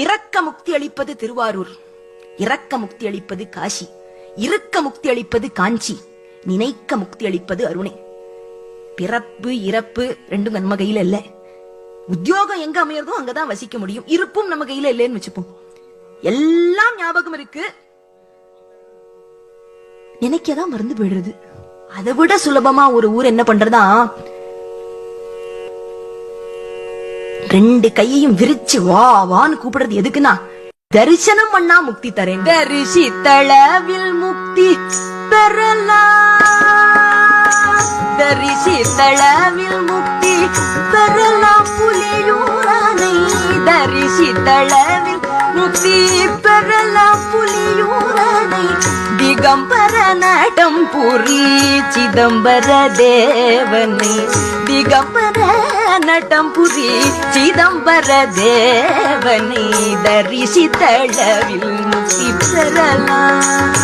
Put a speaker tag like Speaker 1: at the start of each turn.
Speaker 1: பிறக்க முக்தி அளிப்பது திருவாரூர், இறக்க முக்தி அளிப்பது காசி, இருக்க முக்தி அளிப்பது காஞ்சி, நினைக்க முக்தி அளிப்பது அருணை. பிறப்பு இறப்பு ரெண்டும் நம்ம கையில இல்ல. உத்தியோகம் எங்க அமையறதோ அங்கதான் வசிக்க முடியும். இருப்பும் நம்ம கையில இல்லைன்னு வச்சுப்போம். எல்லாம் ஞாபகம் இருக்கு, நினைக்கதான் மறந்து போயிடுறது. அதை விட சுலபமா ஒரு ஊர் என்ன பண்றதா, ரெண்டு கையையும் விரிச்சு வா வான்னு கூப்பிடுறது எதுக்குன்னா, தரிசனம் பண்ணா முக்தி தரேன். தரிசித்தளவில் முக்தி பெறலாம், தரிசித்தளவில் முக்தி பெறலாம் புலியூரனை, தரிசித்தளவில் முக்தி பெறலாம் புலியூரனை. திகம்பர நடம் புரி சிதம்பர தேவனை, திகம்பர நடம் புரி சிதம்பர தேவனை, தரிசித்தளவில் முக்தி பெறலாம்.